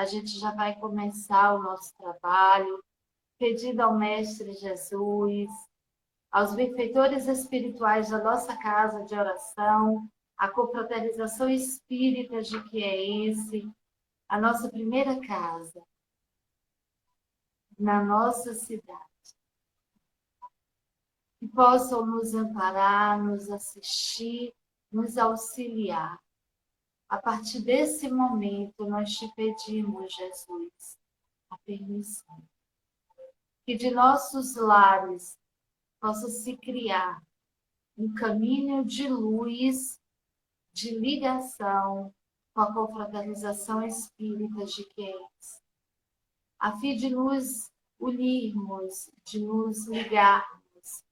a gente já vai começar o nosso trabalho, pedindo ao Mestre Jesus, aos benfeitores espirituais da nossa casa de oração, a confraternização espírita de que é esse, a nossa primeira casa, na nossa cidade. Que possam nos amparar, nos assistir, nos auxiliar. A partir desse momento, nós te pedimos, Jesus, a permissão. Que de nossos lares possa se criar um caminho de luz, de ligação com a confraternização espírita de Queens, a fim de nos unirmos, de nos ligarmos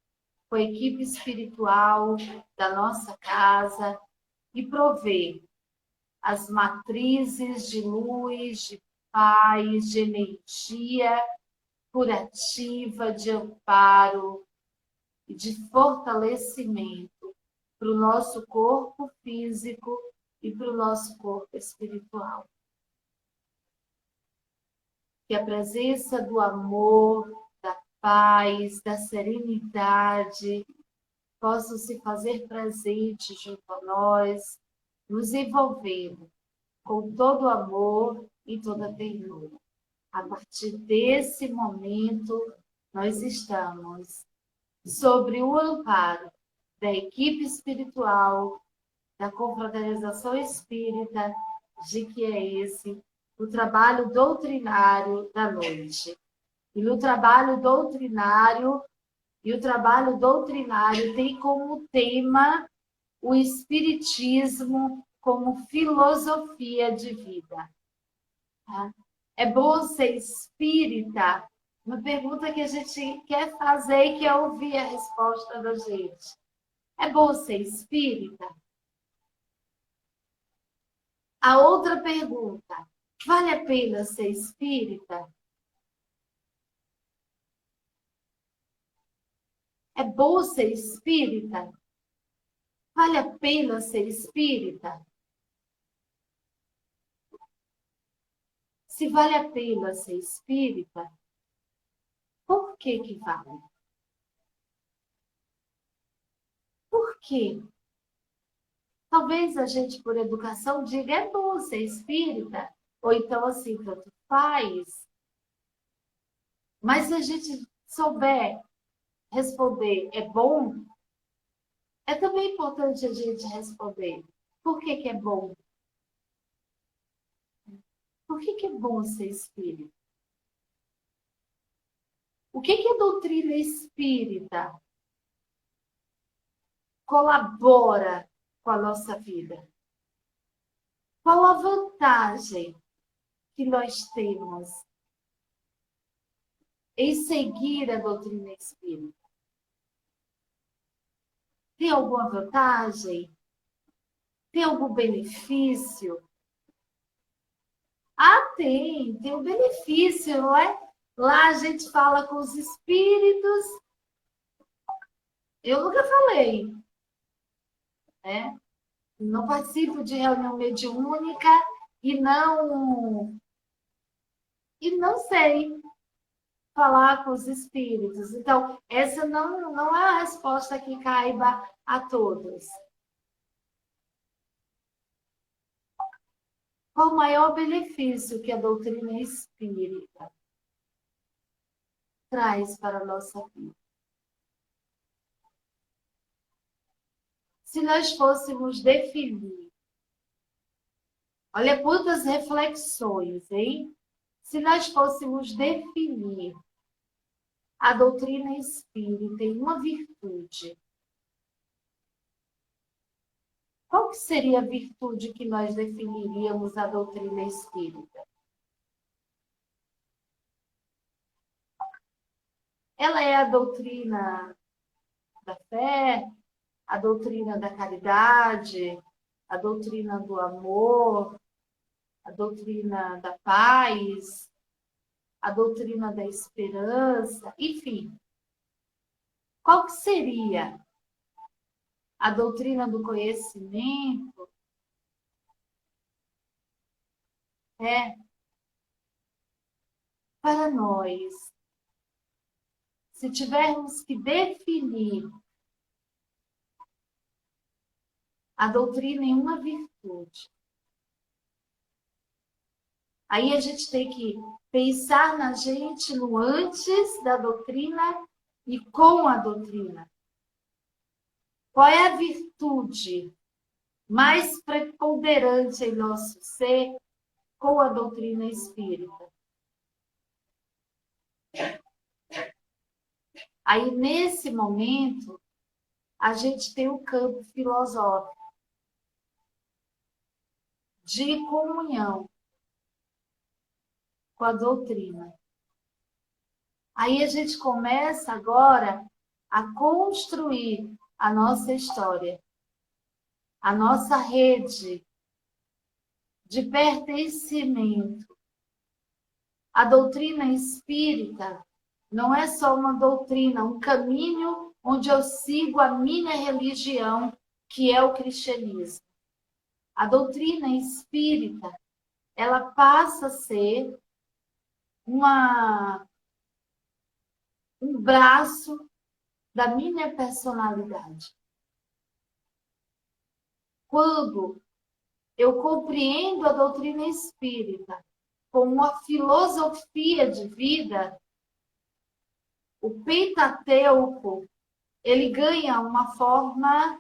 com a equipe espiritual da nossa casa e prover as matrizes de luz, de paz, de energia curativa, de amparo e de fortalecimento para o nosso corpo físico e para o nosso corpo espiritual. Que a presença do amor, da paz, da serenidade possam se fazer presente junto a nós, nos envolvendo com todo amor e toda ternura. A partir desse momento, nós estamos sobre o amparo da equipe espiritual, da confraternização espírita, de que é esse o trabalho doutrinário da noite. E no trabalho doutrinário, o trabalho doutrinário tem como tema o Espiritismo como filosofia de vida. É bom ser espírita? Uma pergunta que a gente quer fazer e quer ouvir a resposta da gente. É bom ser espírita? A outra pergunta, vale a pena ser espírita? É bom ser espírita? Vale a pena ser espírita? Se vale a pena ser espírita, por que vale? Por quê? Talvez a gente, por educação, diga é bom ser espírita, ou então assim, tanto faz. Mas se a gente souber responder é bom, é também importante a gente responder por que é bom. Por que é bom ser espírita? O que a doutrina espírita colabora com a nossa vida? Qual a vantagem que nós temos em seguir a doutrina espírita? Tem alguma vantagem? Tem algum benefício? Ah, tem um benefício, não é? Lá a gente fala com os espíritos. Eu nunca falei, né? Não participo de reunião mediúnica e não sei falar com os espíritos. Então, essa não é a resposta que caiba a todos. Qual o maior benefício que a doutrina espírita traz para a nossa vida? Se nós fôssemos definir, olha quantas reflexões, hein? Se nós fôssemos definir a doutrina espírita em uma virtude, qual que seria a virtude que nós definiríamos a doutrina espírita? Ela é a doutrina da fé, a doutrina da caridade, a doutrina do amor, a doutrina da paz, a doutrina da esperança, enfim. Qual que seria a doutrina do conhecimento? para nós, se tivermos que definir a doutrina em uma virtude, aí a gente tem que pensar na gente no antes da doutrina e com a doutrina. Qual é a virtude mais preponderante em nosso ser com a doutrina espírita? Aí, nesse momento, a gente tem o campo filosófico de comunhão com a doutrina. Aí a gente começa agora a construir a nossa história, a nossa rede de pertencimento. A doutrina espírita não é só uma doutrina, um caminho onde eu sigo a minha religião, que é o cristianismo. A doutrina espírita, ela passa a ser um braço da minha personalidade. Quando eu compreendo a doutrina espírita como uma filosofia de vida, o Pentateuco, ele ganha uma forma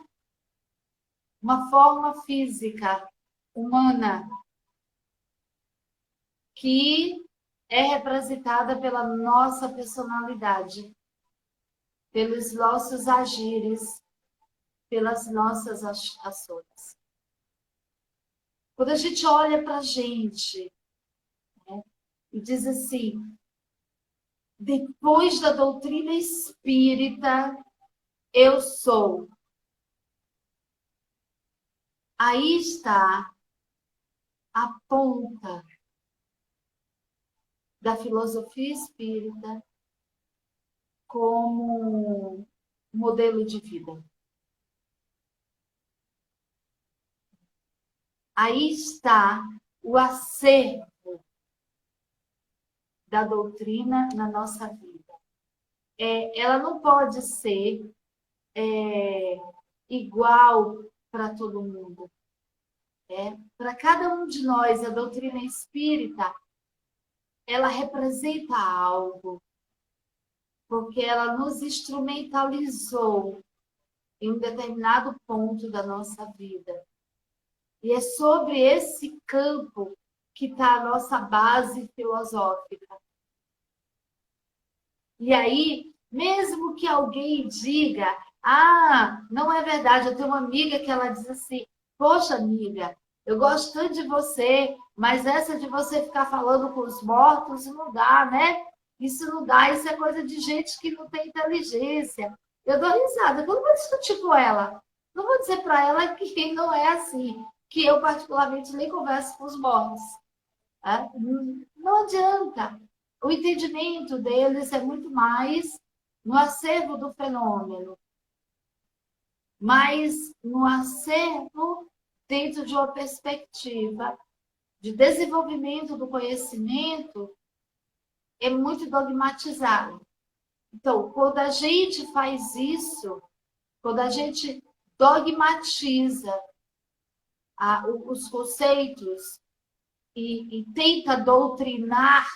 física, humana, que é representada pela nossa personalidade, pelos nossos agires, pelas nossas ações. Quando a gente olha para a gente, né, e diz assim, depois da doutrina espírita, eu sou. Aí está a ponta da filosofia espírita como modelo de vida. Aí está o acervo da doutrina na nossa vida. Ela não pode ser igual para todo mundo. Para cada um de nós, a doutrina espírita, ela representa algo, porque ela nos instrumentalizou em um determinado ponto da nossa vida. E é sobre esse campo que está a nossa base filosófica. E aí, mesmo que alguém diga, não é verdade, eu tenho uma amiga que ela diz assim, poxa, amiga, eu gosto tanto de você, mas essa de você ficar falando com os mortos não dá, né? Isso não dá, isso é coisa de gente que não tem inteligência. Eu dou risada, eu não vou discutir com ela. Não vou dizer para ela que não é assim, que eu particularmente nem converso com os mortos. Não adianta. O entendimento deles é muito mais no acervo do fenômeno, mas no acervo dentro de uma perspectiva de desenvolvimento do conhecimento é muito dogmatizado. Então, quando a gente faz isso, quando a gente dogmatiza os conceitos e tenta doutrinar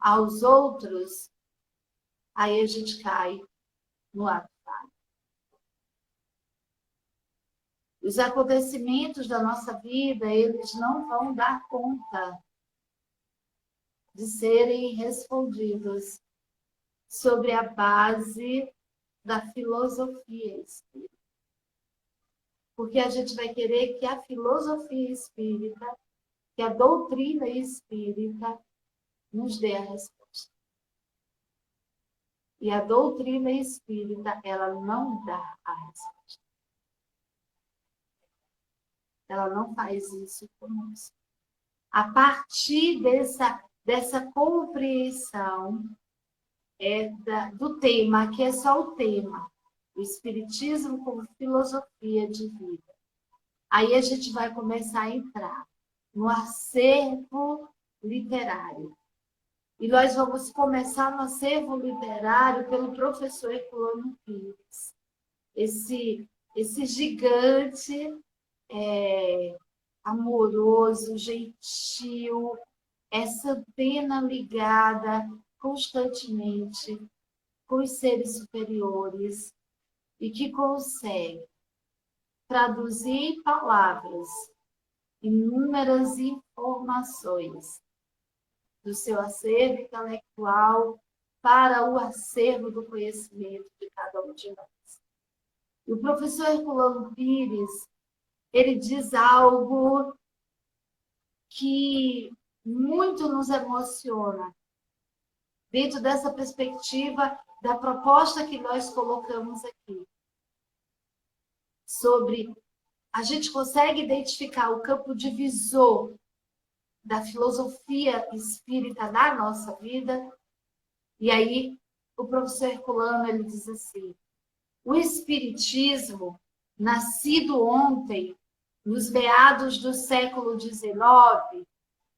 aos outros, aí a gente cai no ato falho. Os acontecimentos da nossa vida, eles não vão dar conta de serem respondidos sobre a base da filosofia espírita. Porque a gente vai querer que a filosofia espírita, que a doutrina espírita nos dê a resposta. E a doutrina espírita, ela não dá a resposta. Ela não faz isso conosco. A partir dessa compreensão do tema, que é só o tema, o Espiritismo como filosofia de vida. Aí a gente vai começar a entrar no acervo literário. E nós vamos começar no acervo literário pelo professor Herculano Pires. Esse gigante amoroso, gentil, essa antena ligada constantemente com os seres superiores e que consegue traduzir em palavras inúmeras informações do seu acervo intelectual para o acervo do conhecimento de cada um de nós. E o professor Herculano Pires, ele diz algo que muito nos emociona dentro dessa perspectiva da proposta que nós colocamos aqui. Sobre a gente consegue identificar o campo divisor da filosofia espírita na nossa vida. E aí o professor Herculano, ele diz assim: o espiritismo, nascido ontem, nos meados do século XIX,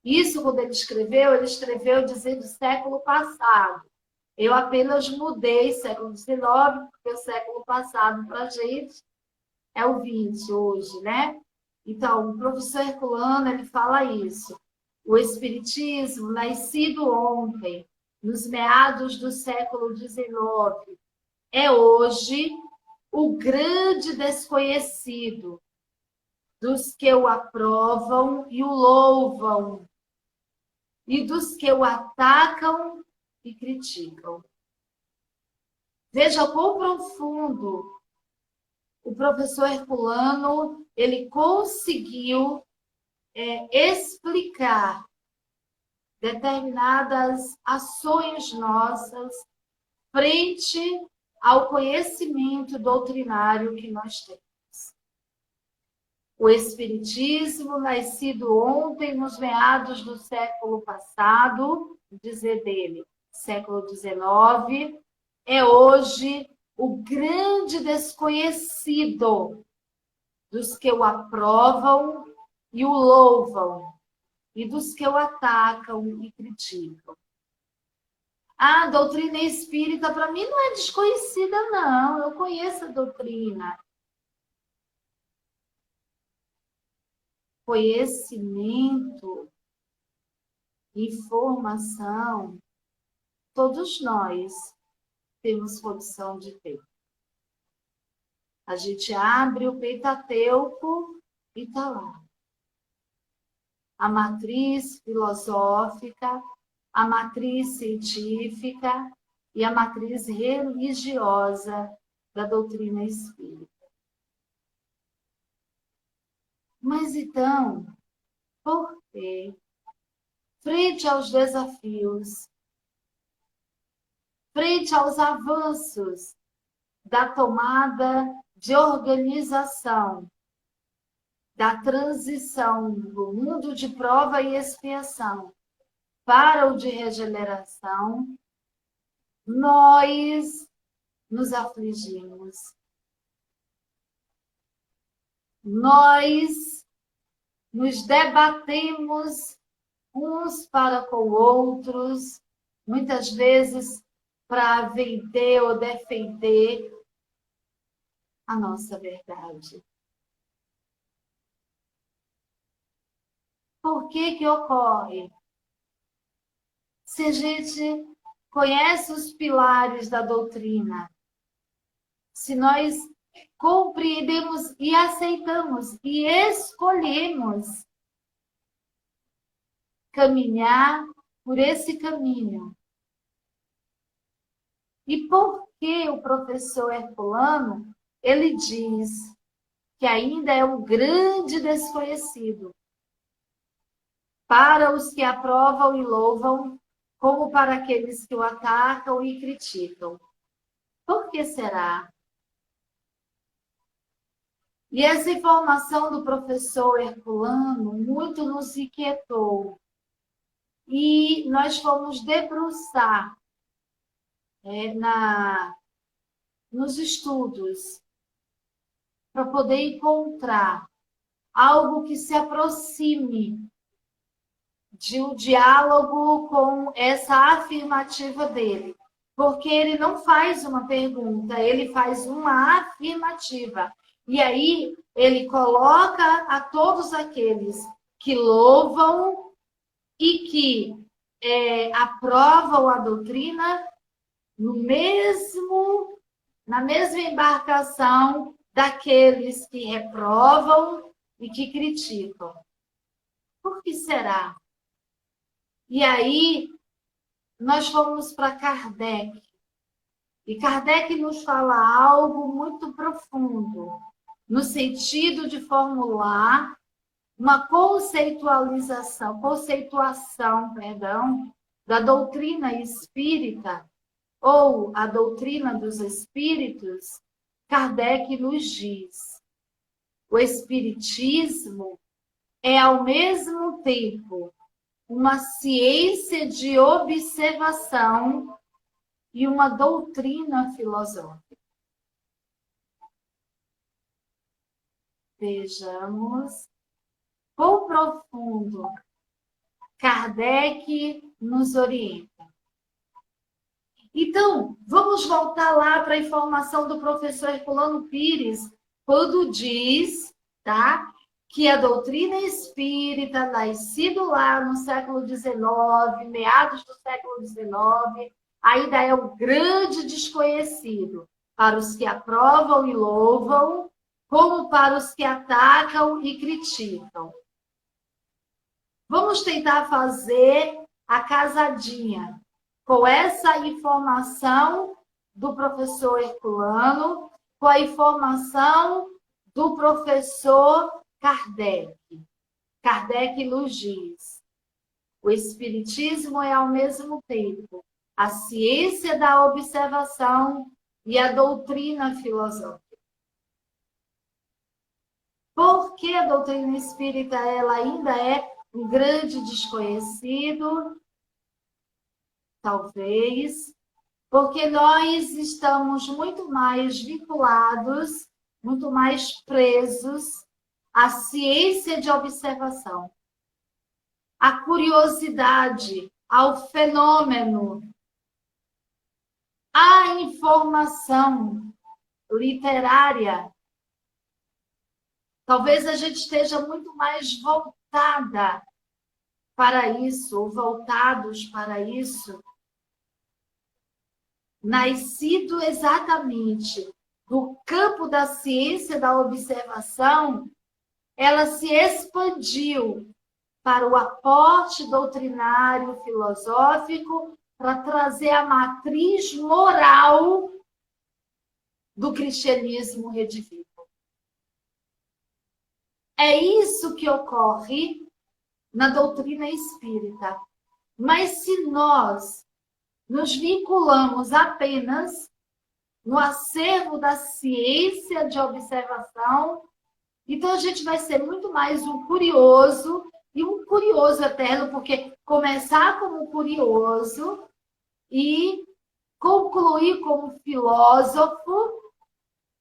isso quando ele escreveu dizendo século passado. Eu apenas mudei século XIX, porque o século passado para a gente é o 20 hoje, né? Então, o professor Herculano, ele fala isso. O espiritismo, nascido ontem, nos meados do século XIX, é hoje o grande desconhecido dos que o aprovam e o louvam, e dos que o atacam e criticam. Veja quão profundo o professor Herculano ele conseguiu explicar determinadas ações nossas frente ao conhecimento doutrinário que nós temos. O espiritismo, nascido ontem nos meados do século passado, dizer dele, século XIX, é hoje o grande desconhecido dos que o aprovam e o louvam, e dos que o atacam e criticam. A doutrina espírita, para mim, não é desconhecida, não. Eu conheço a doutrina. Conhecimento, informação, todos nós temos condição de ter. A gente abre o Pentateuco e está lá. A matriz filosófica, a matriz científica e a matriz religiosa da doutrina espírita. Mas então, por quê? Frente aos desafios, frente aos avanços da tomada de organização, da transição do mundo de prova e expiação para o de regeneração, nós nos afligimos. Nós nos debatemos uns para com outros, muitas vezes para vender ou defender a nossa verdade. Por que ocorre? Se a gente conhece os pilares da doutrina, se nós compreendemos e aceitamos e escolhemos caminhar por esse caminho. E por que o professor Herculano, ele diz que ainda é um grande desconhecido para os que aprovam e louvam, como para aqueles que o atacam e criticam. Por que será? E essa informação do professor Herculano muito nos inquietou. E nós fomos debruçar nos estudos para poder encontrar algo que se aproxime de um diálogo com essa afirmativa dele. Porque ele não faz uma pergunta, ele faz uma afirmativa. E aí ele coloca a todos aqueles que louvam e que aprovam a doutrina na mesma embarcação daqueles que reprovam e que criticam. Por que será? E aí, nós fomos para Kardec. E Kardec nos fala algo muito profundo, no sentido de formular uma conceituação, da doutrina espírita, ou a doutrina dos espíritos. Kardec nos diz: o espiritismo é, ao mesmo tempo, uma ciência de observação e uma doutrina filosófica. Vejamos quão profundo Kardec nos orienta. Então, vamos voltar lá para a informação do professor Herculano Pires, quando diz, tá, que a doutrina espírita, nascido lá no século XIX, meados do século XIX, ainda é um grande desconhecido para os que aprovam e louvam, como para os que atacam e criticam. Vamos tentar fazer a casadinha com essa informação do professor Herculano, com a informação do professor Kardec. Kardec nos diz: o espiritismo é, ao mesmo tempo, a ciência da observação e a doutrina filosófica. Por que a doutrina espírita ela ainda é um grande desconhecido? Talvez porque nós estamos muito mais vinculados, muito mais presos à ciência de observação, à curiosidade, ao fenômeno, à informação literária. Talvez a gente esteja muito mais voltada para isso, ou voltados para isso, nascido exatamente do campo da ciência da observação, ela se expandiu para o aporte doutrinário filosófico, para trazer a matriz moral do cristianismo redivivo. É isso que ocorre na doutrina espírita. Mas se nós nos vinculamos apenas no acervo da ciência de observação, então a gente vai ser muito mais um curioso, e um curioso eterno, porque começar como curioso e concluir como filósofo.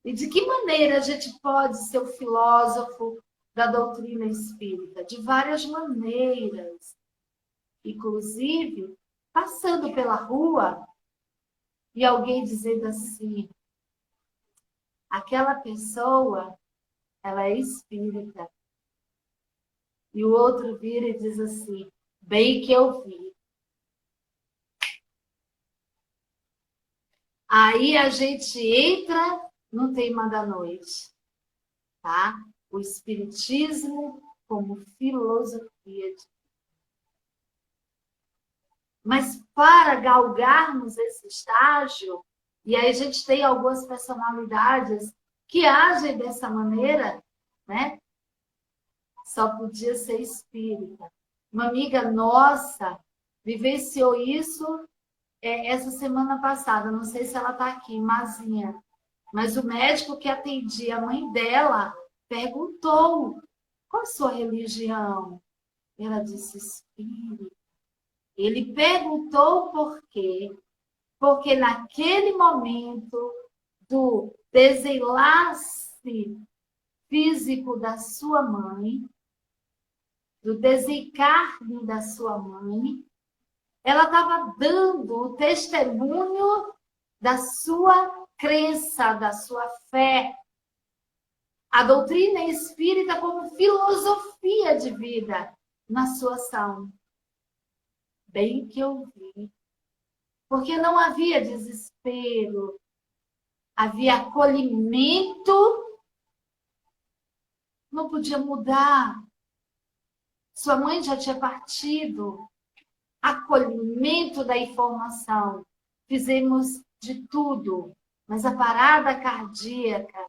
E de que maneira a gente pode ser o filósofo da doutrina espírita? De várias maneiras. Inclusive, passando pela rua e alguém dizendo assim: aquela pessoa, ela é espírita. E o outro vira e diz assim: bem que eu vi. Aí a gente entra no tema da noite, tá? O espiritismo como filosofia de... Mas para galgarmos esse estágio, e aí a gente tem algumas personalidades que agem dessa maneira, né? Só podia ser espírita. Uma amiga nossa vivenciou isso essa semana passada. Não sei se ela está aqui, Mazinha. Mas o médico que atendia a mãe dela perguntou: qual a sua religião? Ela disse: espírita. Ele perguntou por quê? Porque naquele momento do desenlace físico da sua mãe, do desencarne da sua mãe, ela estava dando o testemunho da sua crença, da sua fé. A doutrina espírita como filosofia de vida na sua ação. Bem que eu vi. Porque não havia desespero, havia acolhimento, não podia mudar. Sua mãe já tinha partido. Acolhimento da informação. Fizemos de tudo, mas a parada cardíaca,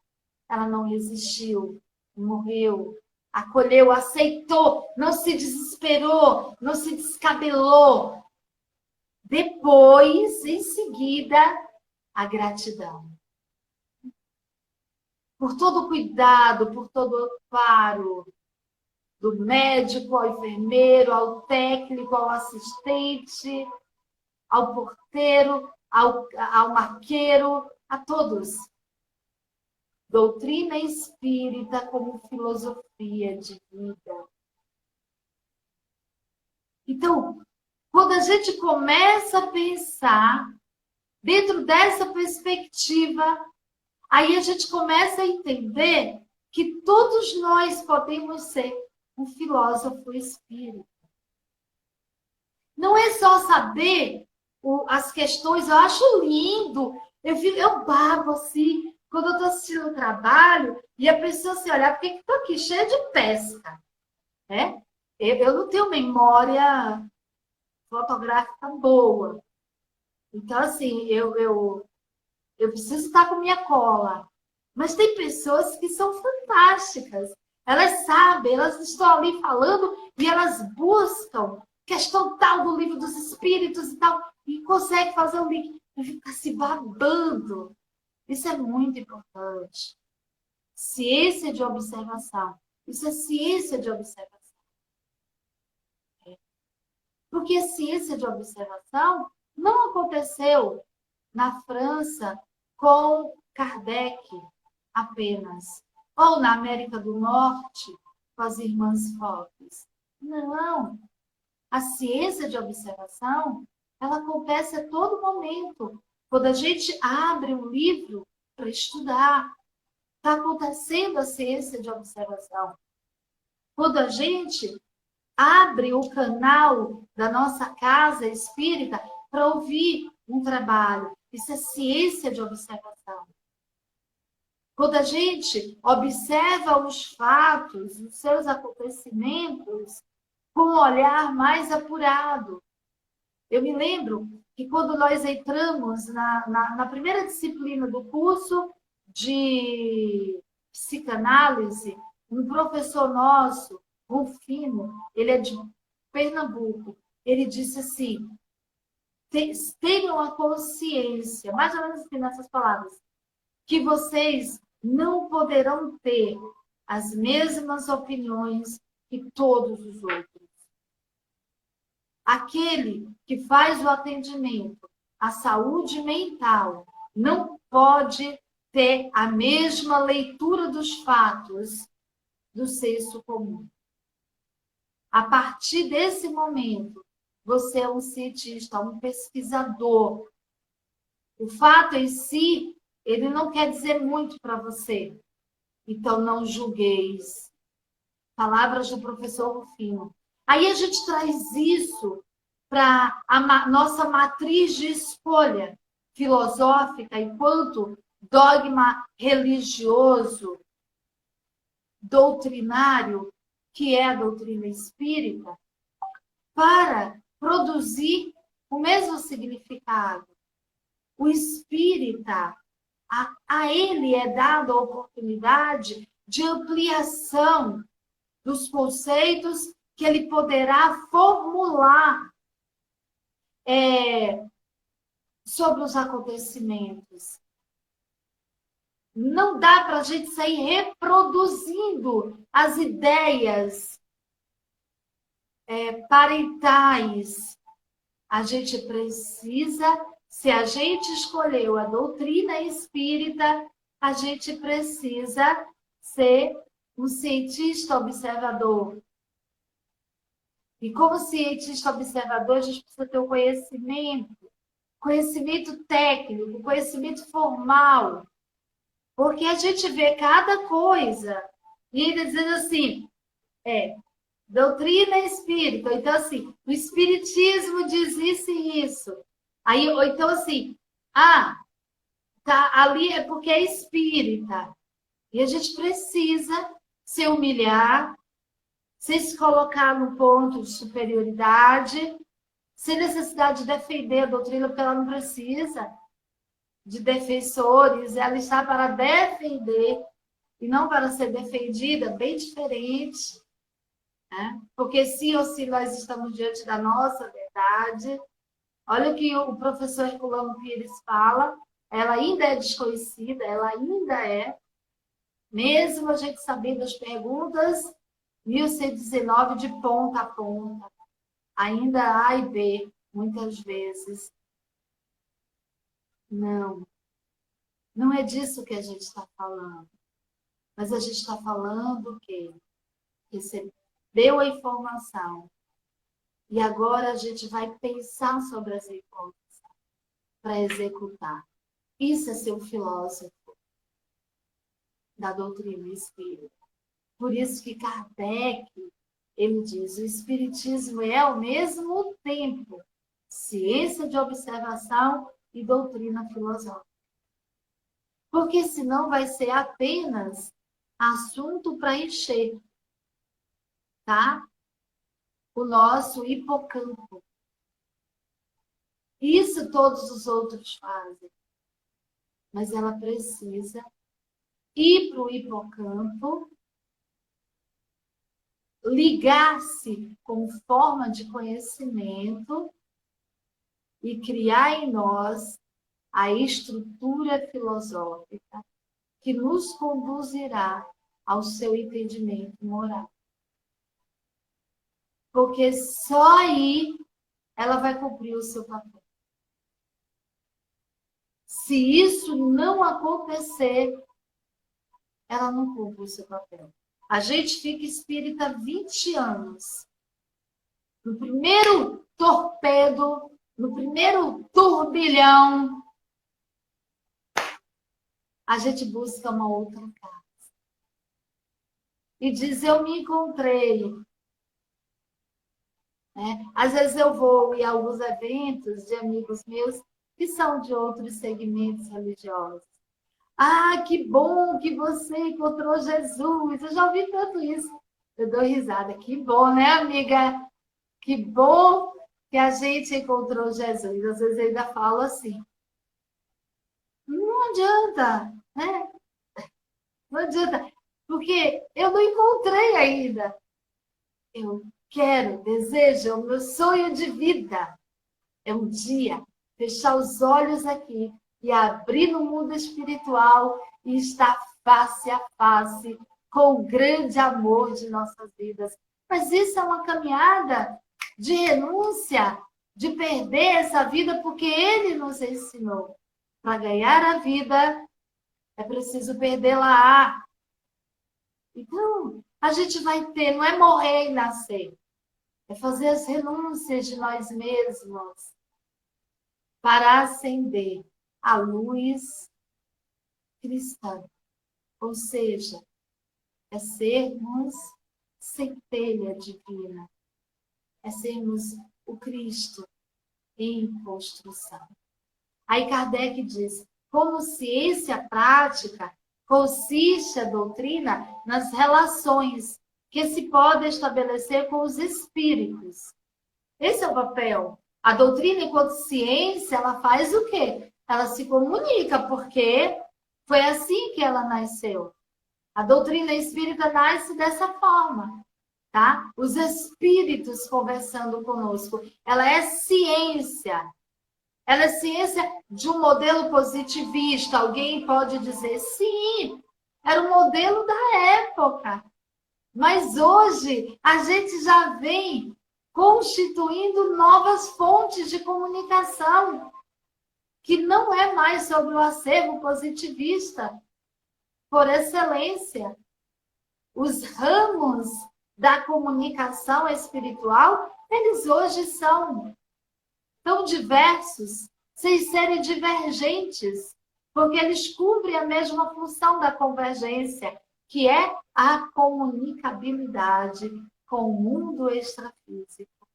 ela não resistiu, morreu, acolheu, aceitou, não se desesperou, não se descabelou. Depois, em seguida, a gratidão. Por todo o cuidado, por todo o amparo, do médico ao enfermeiro, ao técnico, ao assistente, ao porteiro, ao maqueiro, a todos. Doutrina espírita como filosofia de vida. Então, quando a gente começa a pensar dentro dessa perspectiva, aí a gente começa a entender que todos nós podemos ser um filósofo espírita. Não é só saber as questões, eu acho lindo, eu babo assim, quando eu estou assistindo o trabalho e a pessoa se olhar, porque estou aqui cheia de pesca, né? Eu não tenho memória fotográfica boa. Então, assim, eu preciso estar com minha cola. Mas tem pessoas que são fantásticas. Elas sabem, elas estão ali falando e elas buscam questão tal do livro dos espíritos e tal, e conseguem fazer um link e ficar se babando. Isso é muito importante. Ciência de observação. Isso é ciência de observação. Porque a ciência de observação não aconteceu na França com Kardec apenas, ou na América do Norte com as irmãs Fox. Não. A ciência de observação, ela acontece a todo momento. Quando a gente abre um livro para estudar, está acontecendo a ciência de observação. Quando a gente abre o canal da nossa casa espírita para ouvir um trabalho, isso é ciência de observação. Quando a gente observa os fatos, os seus acontecimentos, com um olhar mais apurado. Eu me lembro que quando nós entramos na primeira disciplina do curso de psicanálise, um professor nosso, Rufino, ele é de Pernambuco, ele disse assim, tenham a consciência, mais ou menos assim nessas palavras, que vocês não poderão ter as mesmas opiniões que todos os outros. Aquele que faz o atendimento à saúde mental não pode ter a mesma leitura dos fatos do senso comum. A partir desse momento, você é um cientista, um pesquisador. O fato em si, ele não quer dizer muito para você. Então, não julgueis. Palavras do professor Rufino. Aí a gente traz isso para a nossa matriz de escolha filosófica enquanto dogma religioso, doutrinário, que é a doutrina espírita, para produzir o mesmo significado. O espírita, a ele é dada a oportunidade de ampliação dos conceitos que ele poderá formular sobre os acontecimentos. Não dá para a gente sair reproduzindo as ideias parentais. A gente precisa, se a gente escolheu a doutrina espírita, a gente precisa ser um cientista observador. E como cientista observador, a gente precisa ter o conhecimento técnico, conhecimento formal, porque a gente vê cada coisa e ainda dizendo assim, doutrina espírita, então assim, o espiritismo diz isso e isso. Aí, ou então assim, tá, ali é porque é espírita. E a gente precisa se humilhar, se colocar no ponto de superioridade, sem necessidade de defender a doutrina, porque ela não precisa de defensores, ela está para defender e não para ser defendida, bem diferente. Né? Porque se ou se nós estamos diante da nossa verdade, olha o que o professor Herculano Pires fala, ela ainda é desconhecida, ela ainda é, mesmo a gente sabendo as perguntas, 1119 de ponta a ponta, ainda A e B, muitas vezes. Não é disso que a gente está falando. Mas a gente está falando que recebeu a informação e agora a gente vai pensar sobre essa informação para executar. Isso é ser um filósofo da doutrina espírita. Por isso que Kardec, ele diz, o espiritismo é ao mesmo tempo ciência de observação e doutrina filosófica. Porque senão vai ser apenas assunto para encher, tá? O nosso hipocampo. Isso todos os outros fazem. Mas ela precisa ir para o hipocampo, ligar-se com forma de conhecimento e criar em nós a estrutura filosófica que nos conduzirá ao seu entendimento moral. Porque só aí ela vai cumprir o seu papel. Se isso não acontecer, ela não cumpre o seu papel. A gente fica espírita 20 anos. No primeiro torpedo, no primeiro turbilhão, a gente busca uma outra casa. E diz, eu me encontrei. Às vezes eu vou em alguns eventos de amigos meus que são de outros segmentos religiosos. Ah, que bom que você encontrou Jesus. Eu já ouvi tanto isso. Eu dou risada. Que bom, né, amiga? Que bom que a gente encontrou Jesus. Às vezes eu ainda falo assim. Não adianta, né? Não adianta. Porque eu não encontrei ainda. Eu quero, desejo, é o meu sonho de vida. É um dia fechar os olhos aqui e abrir no mundo espiritual e estar face a face com o grande amor de nossas vidas. Mas isso é uma caminhada de renúncia, de perder essa vida, porque Ele nos ensinou. Para ganhar a vida, é preciso perdê-la. Então, a gente vai ter, não é morrer e nascer, é fazer as renúncias de nós mesmos para acender a luz cristã. Ou seja, é sermos centelha divina, é sermos o Cristo em construção. Aí Kardec diz, como ciência prática, consiste a doutrina nas relações que se pode estabelecer com os espíritos. Esse é o papel. A doutrina, enquanto ciência, ela faz o quê? Ela se comunica, porque foi assim que ela nasceu. A doutrina espírita nasce dessa forma, tá? Os espíritos conversando conosco. Ela é ciência. Ela é ciência de um modelo positivista. Alguém pode dizer, sim, era o modelo da época. Mas hoje a gente já vem constituindo novas fontes de comunicação, que não é mais sobre o acervo positivista, por excelência. Os ramos da comunicação espiritual eles hoje são tão diversos, sem serem divergentes, porque eles cumprem a mesma função da convergência, que é a comunicabilidade com o mundo extrafísico.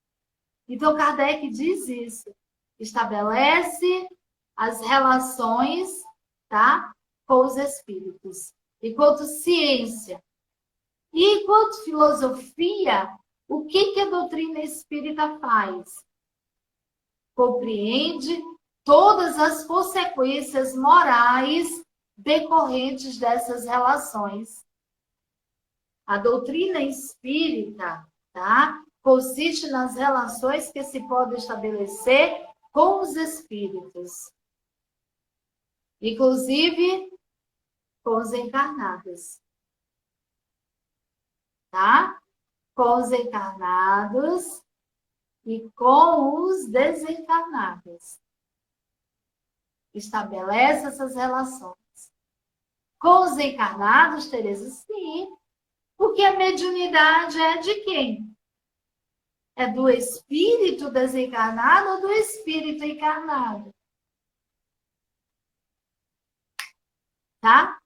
Então, Kardec diz isso, estabelece as relações, tá, com os espíritos. Enquanto ciência e enquanto filosofia, o que a doutrina espírita faz? Compreende todas as consequências morais decorrentes dessas relações. A doutrina espírita, tá, consiste nas relações que se podem estabelecer com os espíritos, inclusive com os encarnados, tá? Com os encarnados e com os desencarnados. Estabelece essas relações. Com os encarnados, Tereza, sim, porque a mediunidade é de quem? É do espírito desencarnado ou do espírito encarnado? Tá?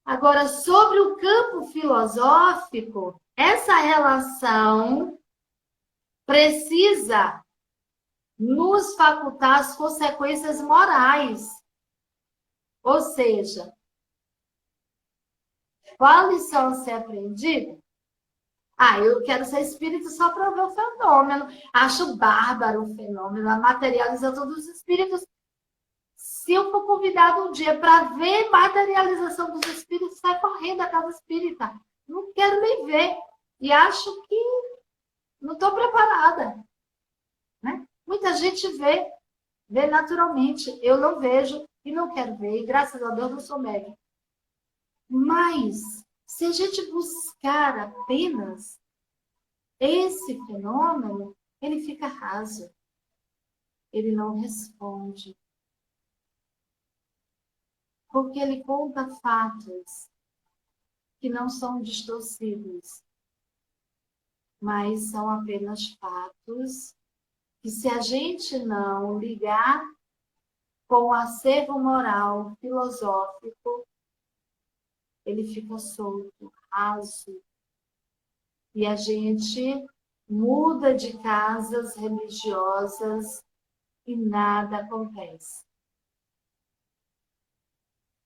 Agora, sobre o campo filosófico, essa relação precisa nos facultar as consequências morais. Ou seja, qual lição a ser aprendida? Eu quero ser espírito só para ver o fenômeno. Acho bárbaro o fenômeno, a materialização dos espíritos. Se eu for convidado um dia para ver materialização dos espíritos, sai correndo da casa espírita. Não quero nem ver. E acho que não estou preparada. Né? Muita gente vê naturalmente. Eu não vejo e não quero ver. E graças a Deus não sou médium. Mas, se a gente buscar apenas esse fenômeno, ele fica raso. Ele não responde. Porque ele conta fatos que não são distorcidos, mas são apenas fatos que, se a gente não ligar com o acervo moral, filosófico, ele fica solto, raso. E a gente muda de casas religiosas e nada acontece.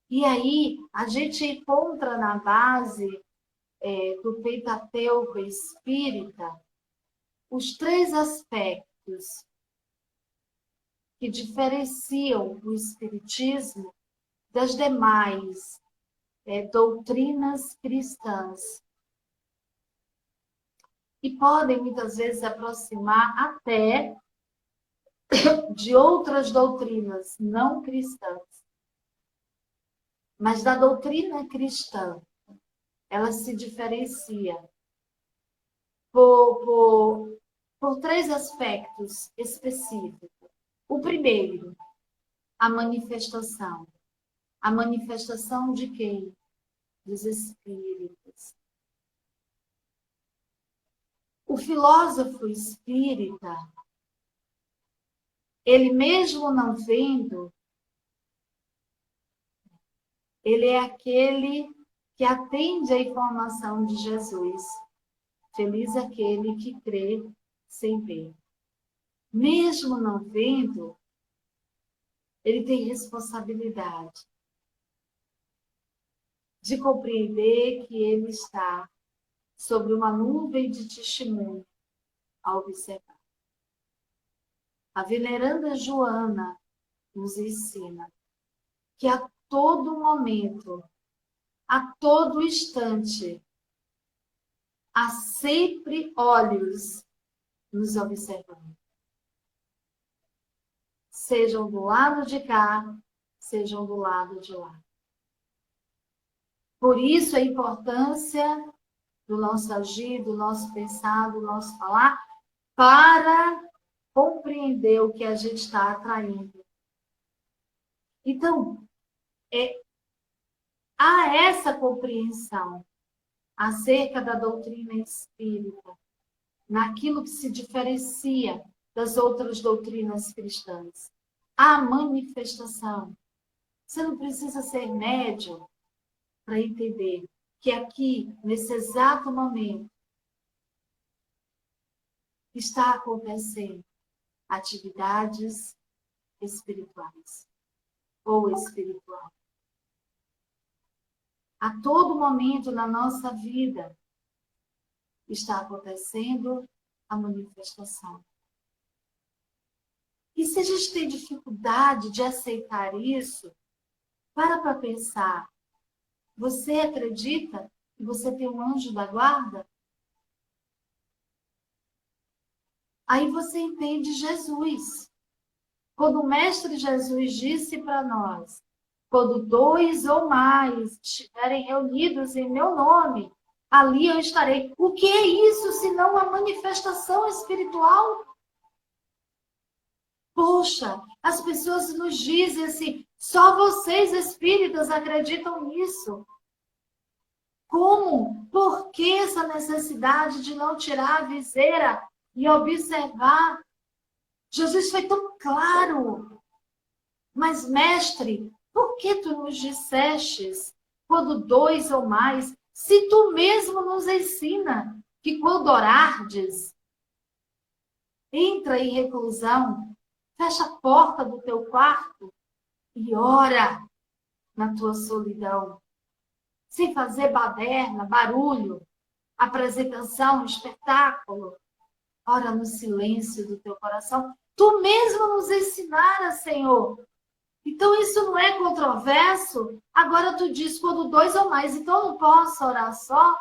E aí, a gente encontra na base do Pentateuco espírita os 3 aspectos que diferenciam o espiritismo das demais doutrinas cristãs. E podem, muitas vezes, aproximar até de outras doutrinas não cristãs. Mas da doutrina cristã, ela se diferencia por 3 aspectos específicos. O primeiro, a manifestação. A manifestação de quem? Dos espíritos. O filósofo espírita, ele mesmo não vendo, ele é aquele que atende à informação de Jesus. Feliz aquele que crê sem ver. Mesmo não vendo, ele tem responsabilidade de compreender que ele está sobre uma nuvem de testemunho a observar. A veneranda Joana nos ensina que a todo momento, a todo instante, há sempre olhos nos observando. Sejam do lado de cá, sejam do lado de lá. Por isso a importância do nosso agir, do nosso pensar, do nosso falar, para compreender o que a gente está atraindo. Então, há essa compreensão acerca da doutrina espírita. naquilo que se diferencia das outras doutrinas cristãs. A manifestação. Você não precisa ser médium para entender que aqui, nesse exato momento, está acontecendo atividades espirituais ou espirituais. A todo momento na nossa vida está acontecendo a manifestação. E se a gente tem dificuldade de aceitar isso, para pensar. Você acredita que você tem um anjo da guarda? Aí você entende Jesus. Quando o Mestre Jesus disse para nós, quando 2 ou mais estiverem reunidos em meu nome, ali eu estarei. O que é isso, senão uma manifestação espiritual? Poxa, as pessoas nos dizem assim, só vocês espíritas acreditam nisso. Como? Por que essa necessidade de não tirar a viseira e observar? Jesus foi tão claro. Mas, mestre, por que tu nos dissestes, quando 2 ou mais, se tu mesmo nos ensina que quando orardes, entra em reclusão, fecha a porta do teu quarto e ora na tua solidão, sem fazer baderna, barulho, apresentação, espetáculo. Ora no silêncio do teu coração. Tu mesmo nos ensinara, Senhor. Então isso não é controverso? Agora tu diz quando 2 ou mais, então eu não posso orar só?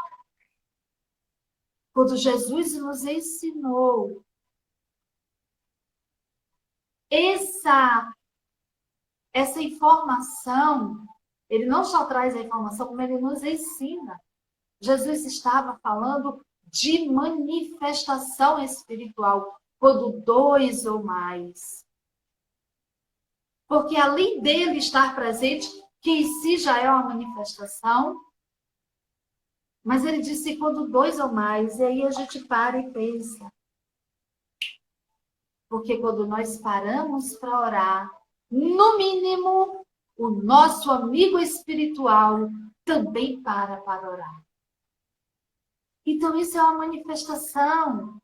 Quando Jesus nos ensinou essa informação, ele não só traz a informação, como ele nos ensina. Jesus estava falando de manifestação espiritual, quando 2 ou mais. Porque além dele estar presente, que em si já é uma manifestação, mas ele disse quando 2 ou mais, e aí a gente para e pensa. Porque quando nós paramos para orar, no mínimo, o nosso amigo espiritual também para orar. Então, isso é uma manifestação.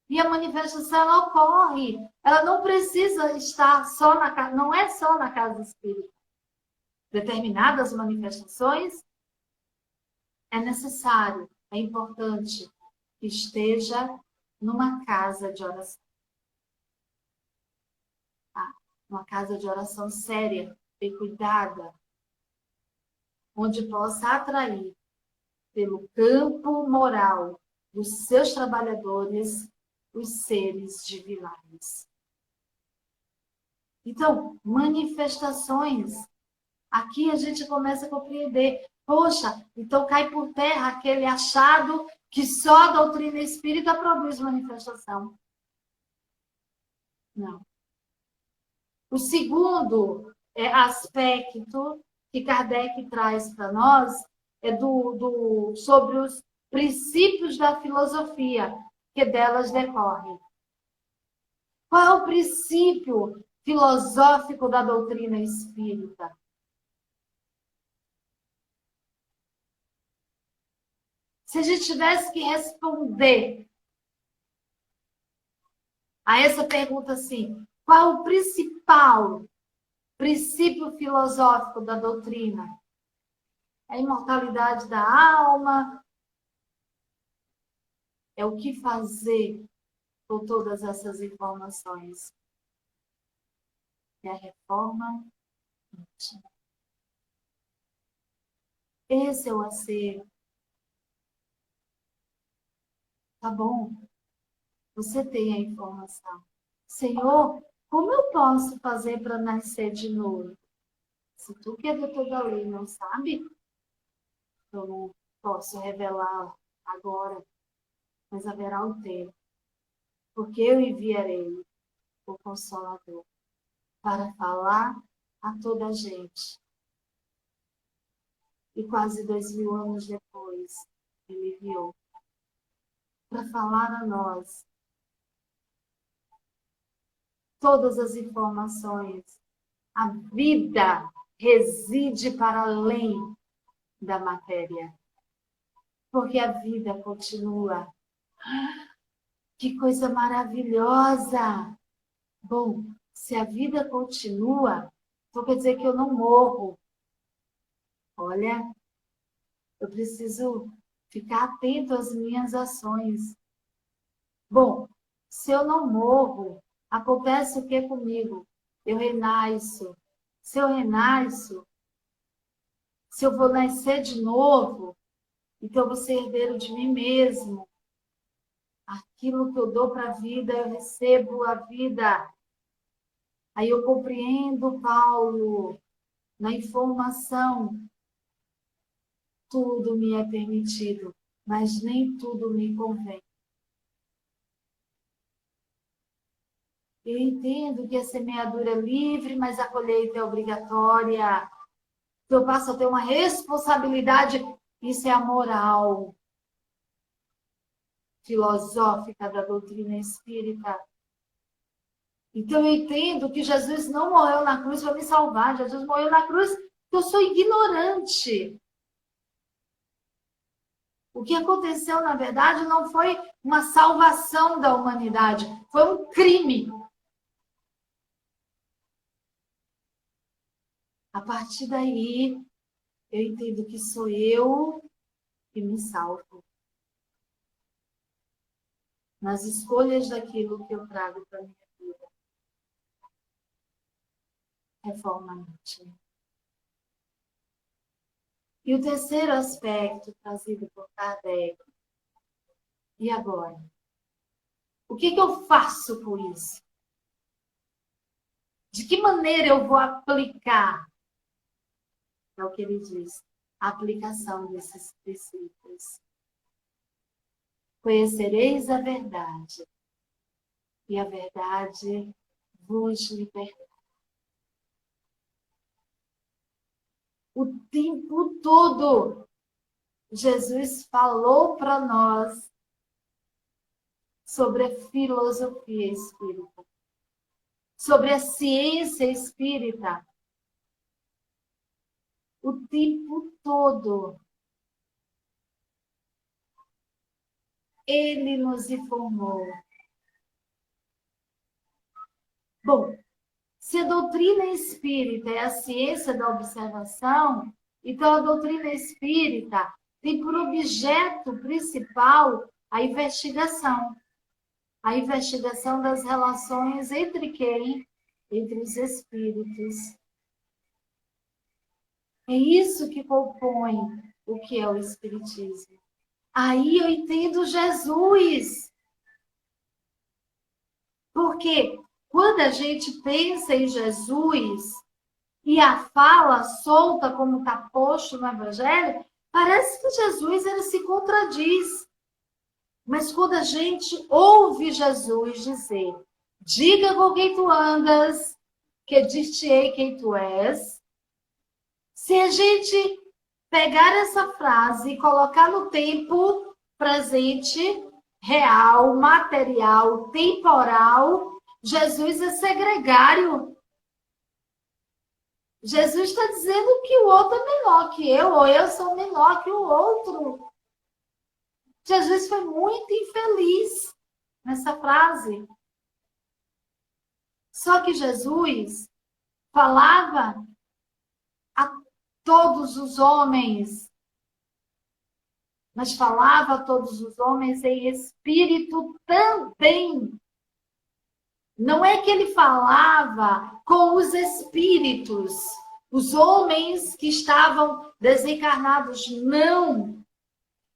E a manifestação, ela ocorre. Ela não precisa estar só na casa, não é só na casa espírita. Determinadas manifestações é necessário, é importante que esteja numa casa de oração. Tá? Uma casa de oração séria, bem cuidada, onde possa atrair pelo campo moral dos seus trabalhadores os seres divinais. Então, manifestações. Aqui a gente começa a compreender. Poxa, então cai por terra aquele achado que só a doutrina espírita produz manifestação. Não. O segundo aspecto que Kardec traz para nós é sobre os princípios da filosofia que delas decorrem. Qual é o princípio filosófico da doutrina espírita? Se a gente tivesse que responder a essa pergunta assim, qual é o principal princípio filosófico da doutrina? É a imortalidade da alma? É o que fazer com todas essas informações? É a reforma íntima. Esse é o acerto. Tá bom? Você tem a informação. Senhor, como eu posso fazer para nascer de novo? Se tu que é doutor da lei não sabe, eu não posso revelar agora, mas haverá um tempo. Porque eu enviarei o Consolador para falar a toda a gente. E quase 2000 anos depois, ele enviou para falar a nós todas as informações. A vida reside para além da matéria, porque a vida continua. Que coisa maravilhosa! Bom, se a vida continua, então quer dizer que eu não morro. Olha, eu preciso ficar atento às minhas ações. Bom, se eu não morro, acontece o que comigo? Eu renasço. Se eu renasço, se eu vou nascer de novo, então eu vou ser herdeiro de mim mesmo. Aquilo que eu dou para a vida, eu recebo a vida. Aí eu compreendo, Paulo, na informação, tudo me é permitido, mas nem tudo me convém. Eu entendo que a semeadura é livre, mas a colheita é obrigatória. Eu passo a ter uma responsabilidade. Isso é a moral filosófica da doutrina espírita. Então eu entendo que Jesus não morreu na cruz para me salvar. Jesus morreu na cruz porque eu sou ignorante. O que aconteceu, na verdade, não foi uma salvação da humanidade, foi um crime. A partir daí, eu entendo que sou eu que me salvo. Nas escolhas daquilo que eu trago para a minha vida. Reforma a mente. E o terceiro aspecto trazido por Kardec. E agora? O que eu faço com isso? De que maneira eu vou aplicar? É o que ele diz. A aplicação desses princípios. Conhecereis a verdade, e a verdade vos libertará. O tempo todo, Jesus falou para nós sobre a filosofia espírita, sobre a ciência espírita. O tempo todo. Ele nos informou. Bom, se a doutrina espírita é a ciência da observação, então a doutrina espírita tem por objeto principal a investigação. A investigação das relações entre quem? Entre os espíritos. É isso que compõe o que é o espiritismo. Aí eu entendo Jesus. Porque quando a gente pensa em Jesus e a fala solta como está posto no Evangelho, parece que Jesus ele se contradiz. Mas quando a gente ouve Jesus dizer, diga com quem tu andas, que dir-te-ei quem tu és, se a gente pegar essa frase e colocar no tempo presente, real, material, temporal, Jesus é segregário. Jesus está dizendo que o outro é menor que eu, ou eu sou menor que o outro. Jesus foi muito infeliz nessa frase. Só que Jesus falava a todos os homens, mas falava a todos os homens em espírito também. Não é que ele falava com os espíritos, os homens que estavam desencarnados, não.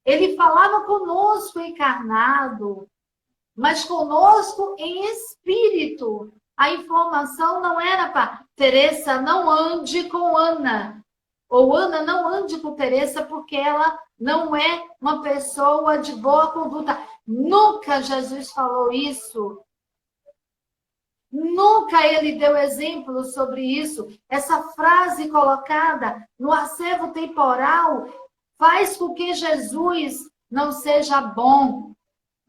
Ele falava conosco encarnado, mas conosco em espírito. A informação não era para Teresa não ande com Ana, ou Ana não ande com Teresa porque ela não é uma pessoa de boa conduta. Nunca Jesus falou isso. Nunca ele deu exemplo sobre isso. Essa frase colocada no acervo temporal faz com que Jesus não seja bom,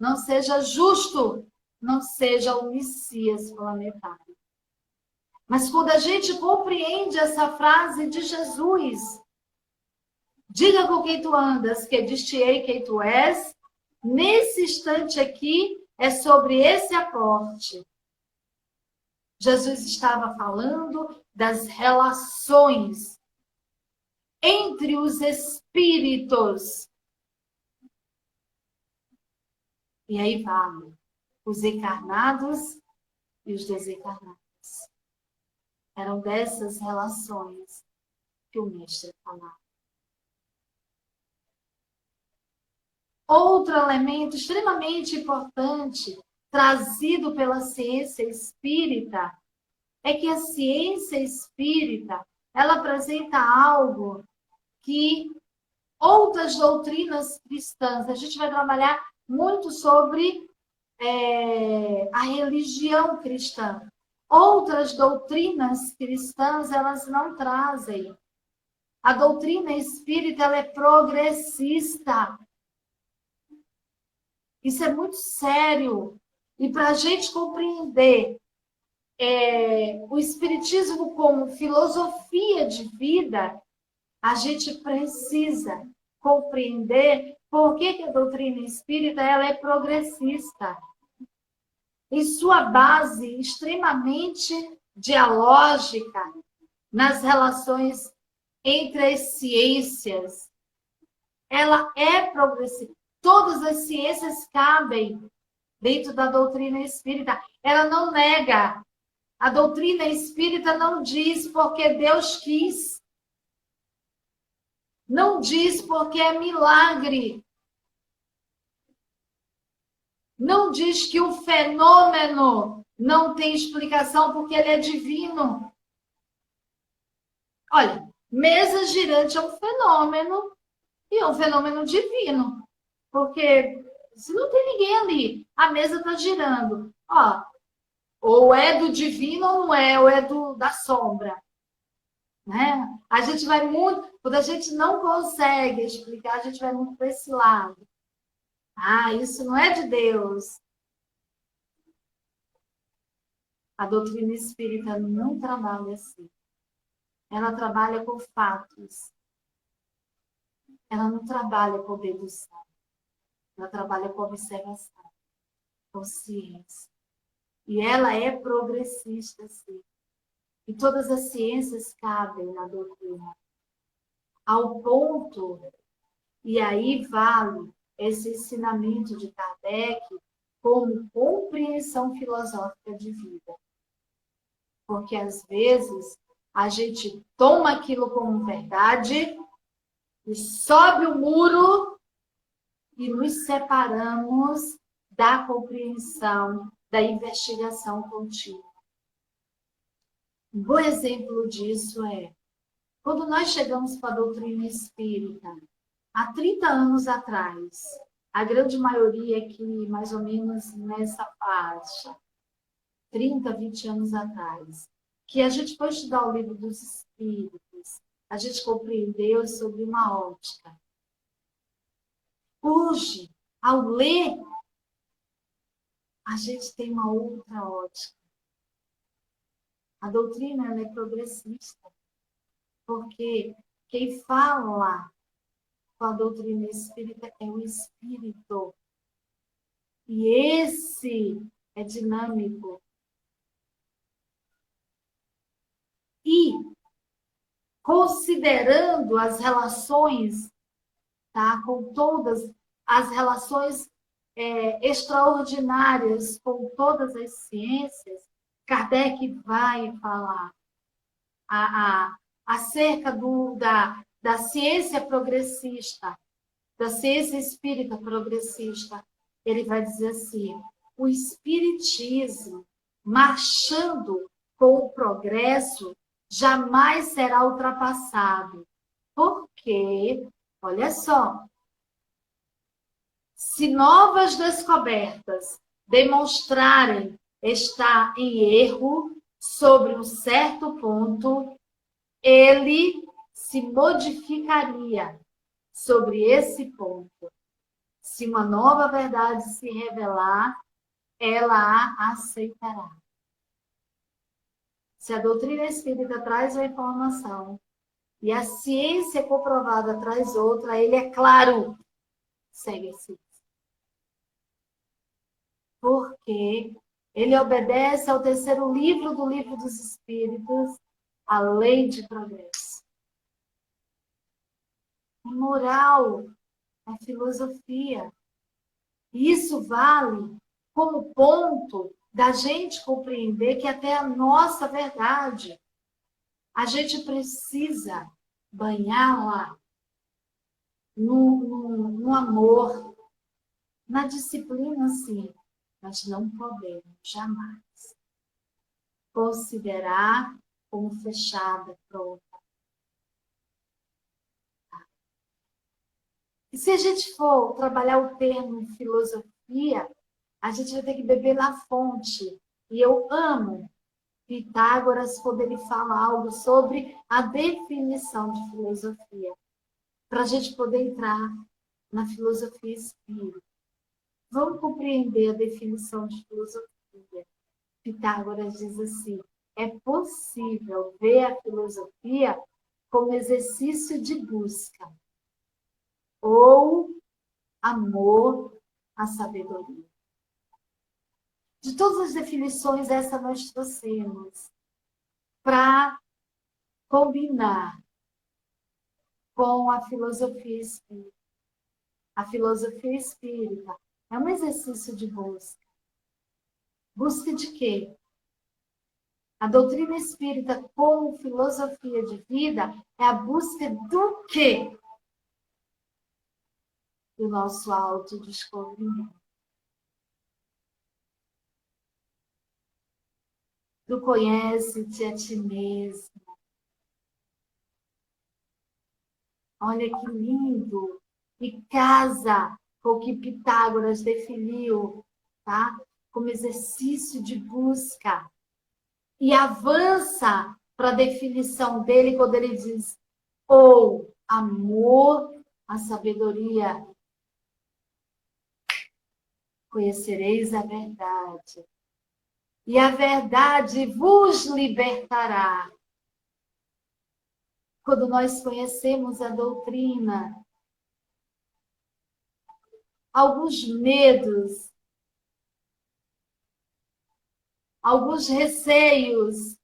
não seja justo, não seja o Messias planetário. Mas quando a gente compreende essa frase de Jesus, diga com quem tu andas, que dir-te-ei quem tu és, nesse instante aqui é sobre esse aporte. Jesus estava falando das relações entre os espíritos. E aí vale os encarnados e os desencarnados. Eram dessas relações que o mestre falava. Outro elemento extremamente importante, trazido pela ciência espírita, é que a ciência espírita, ela apresenta algo que outras doutrinas cristãs, a gente vai trabalhar muito sobre a religião cristã. Outras doutrinas cristãs, elas não trazem. A doutrina espírita, ela é progressista. Isso é muito sério. E para a gente compreender o espiritismo como filosofia de vida, a gente precisa compreender por que a doutrina espírita ela é progressista. Em sua base extremamente dialógica nas relações entre as ciências. Ela é progressista. Todas as ciências cabem dentro da doutrina espírita. Ela não nega. A doutrina espírita não diz porque Deus quis. Não diz porque é milagre. Não diz que o fenômeno não tem explicação porque ele é divino. Olha, mesa girante é um fenômeno e é um fenômeno divino. Porque se não tem ninguém ali, a mesa está girando. Ó, ou é do divino ou não é, ou é da sombra. Né? A gente vai muito, quando a gente não consegue explicar, a gente vai muito para esse lado. Ah, isso não é de Deus. A doutrina espírita não trabalha assim. Ela trabalha com fatos. Ela não trabalha com dedução. Ela trabalha com observação, com ciência. E ela é progressista, sim. E todas as ciências cabem na doutrina. Ao ponto, e aí vale esse ensinamento de Kardec como compreensão filosófica de vida. Porque, às vezes, a gente toma aquilo como verdade e sobe o muro e nos separamos da compreensão, da investigação contínua. Um bom exemplo disso é quando nós chegamos para a doutrina espírita, há 30 anos atrás, a grande maioria aqui, mais ou menos nessa faixa, 30, 20 anos atrás, que a gente foi estudar o livro dos espíritos, a gente compreendeu sobre uma ótica. Hoje, ao ler, a gente tem uma outra ótica. A doutrina ela é progressista, porque quem fala com a doutrina espírita é o espírito. E esse é dinâmico. E, considerando as relações, tá, com todas as relações extraordinárias com todas as ciências, Kardec vai falar acerca da ciência progressista, da ciência espírita progressista. Ele vai dizer assim, o espiritismo, marchando com o progresso, jamais será ultrapassado. Porque, olha só, se novas descobertas demonstrarem estar em erro sobre um certo ponto, ele se modificaria sobre esse ponto. Se uma nova verdade se revelar, ela a aceitará. Se a doutrina espírita traz uma informação e a ciência comprovada traz outra, ele é claro, segue esse. Porque ele obedece ao terceiro livro do Livro dos Espíritos, a lei de progresso. Moral é filosofia. E isso vale como ponto da gente compreender que até a nossa verdade, a gente precisa banhar lá no amor, na disciplina, sim, mas não podemos jamais considerar como fechada, pronta. E se a gente for trabalhar o termo filosofia, a gente vai ter que beber na fonte. E eu amo Pitágoras quando ele fala algo sobre a definição de filosofia, para a gente poder entrar na filosofia espírita. Vamos compreender a definição de filosofia. Pitágoras diz assim: é possível ver a filosofia como exercício de busca ou amor à sabedoria. De todas as definições, essa nós trouxemos para combinar com a filosofia espírita. A filosofia espírita é um exercício de busca. Busca de quê? A doutrina espírita, como filosofia de vida, é a busca do quê? Do nosso autodescobrimento. Do conhece-te a ti mesmo. Olha que lindo! E casa com o que Pitágoras definiu, tá? Como exercício de busca. E avança para a definição dele quando ele diz: ou amor à sabedoria. Conhecereis a verdade. E a verdade vos libertará. Quando nós conhecemos a doutrina, alguns medos, alguns receios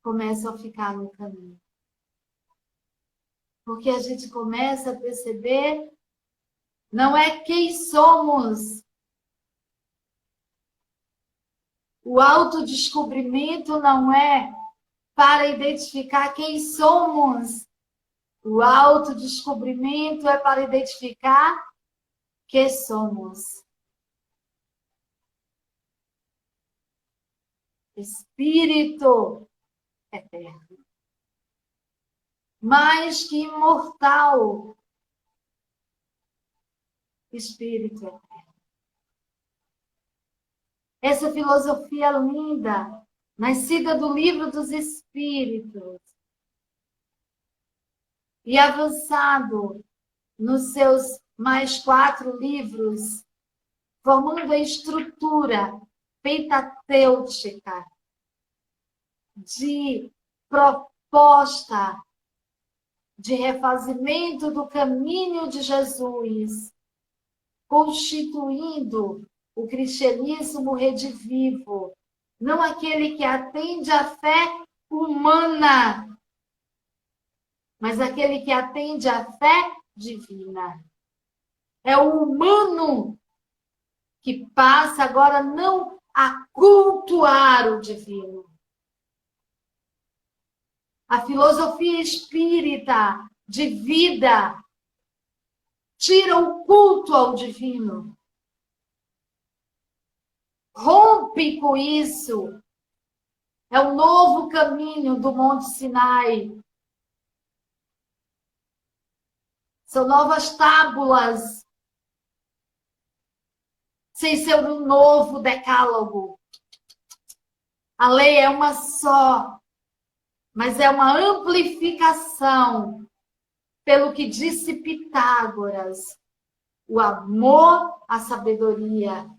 começam a ficar no caminho. Porque a gente começa a perceber, não é quem somos. O autodescobrimento não é para identificar quem somos. O autodescobrimento é para identificar que somos. Espírito eterno. Mais que imortal. Espírito eterno. Essa filosofia linda, nascida do Livro dos Espíritos, e avançado nos seus mais 4 livros, formando a estrutura pentatêutica de proposta de refazimento do caminho de Jesus, constituindo o cristianismo redivivo, não aquele que atende à fé humana, mas aquele que atende à fé divina. É o humano que passa agora não a cultuar o divino. A filosofia espírita de vida tira o culto ao divino. Rompe com isso. É o novo caminho do Monte Sinai. São novas tábuas. Sem ser um novo decálogo. A lei é uma só, mas é uma amplificação pelo que disse Pitágoras, o amor, a sabedoria.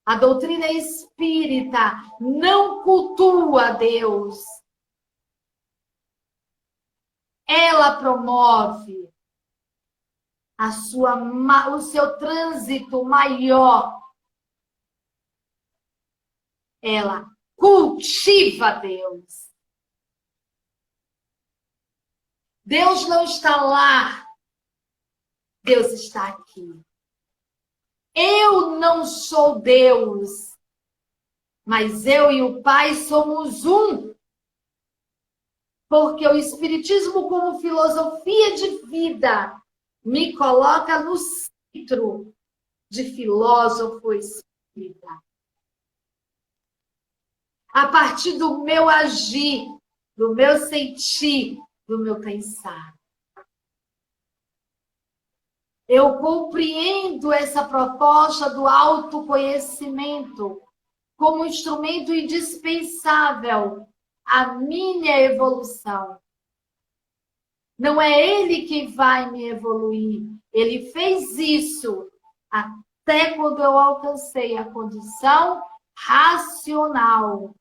A doutrina espírita não cultua Deus. Ela promove o seu trânsito maior. Ela cultiva Deus. Deus não está lá. Deus está aqui. Eu não sou Deus, mas eu e o Pai somos um. Porque o Espiritismo, como filosofia de vida, me coloca no centro de filósofo espírita. A partir do meu agir, do meu sentir, do meu pensar. Eu compreendo essa proposta do autoconhecimento como instrumento indispensável à minha evolução. Não é ele que vai me evoluir. Ele fez isso até quando eu alcancei a condição racional.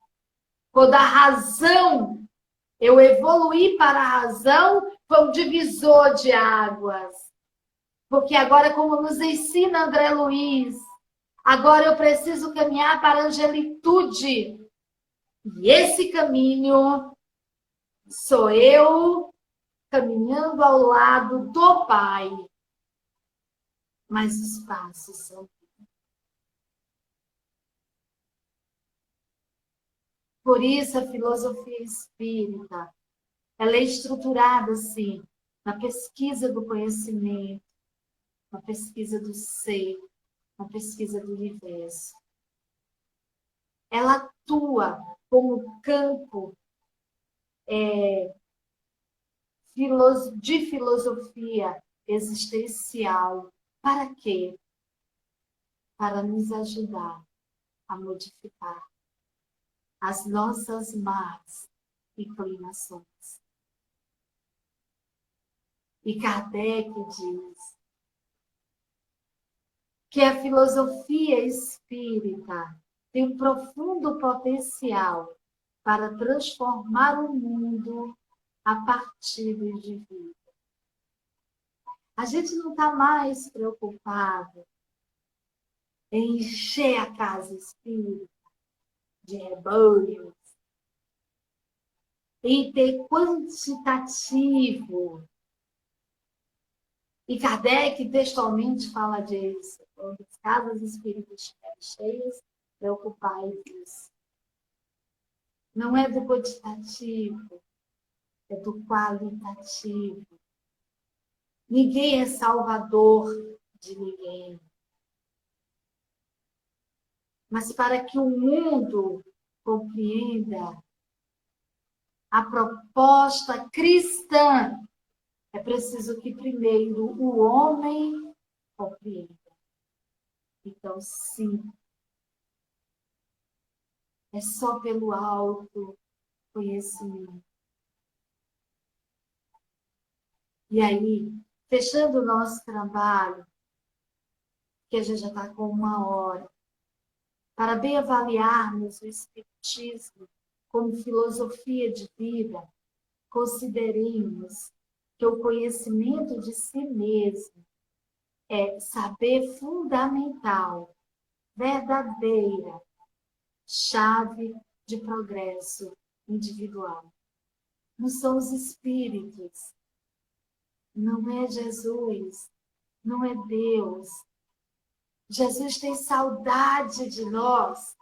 Quando a razão, eu evoluí para a razão, foi um divisor de águas. Porque agora, como nos ensina André Luiz, agora eu preciso caminhar para a angelitude. E esse caminho sou eu caminhando ao lado do Pai. Mas os passos são. Por isso a filosofia espírita, ela é estruturada assim, na pesquisa do conhecimento, na pesquisa do ser, na pesquisa do universo. Ela atua como campo de filosofia existencial. Para quê? Para nos ajudar a modificar as nossas más inclinações. E Kardec diz que a filosofia espírita tem um profundo potencial para transformar o mundo a partir do indivíduo. A gente não está mais preocupado em encher a casa espírita de rebanhos, em ter quantitativo. E Kardec textualmente fala disso. Quando as casas espíritas estiverem cheias, preocupai-vos. Não é do quantitativo, é do qualitativo. Ninguém é salvador de ninguém. Mas para que o mundo compreenda a proposta cristã, é preciso que primeiro o homem compreenda. Então, sim, é só pelo autoconhecimento. E aí, fechando o nosso trabalho, que a gente já está com 1 hora, para bem avaliarmos o Espiritismo como filosofia de vida, consideremos que o conhecimento de si mesmo é saber fundamental, verdadeira, chave de progresso individual. Não são os espíritos, não é Jesus, não é Deus. Jesus tem saudade de nós.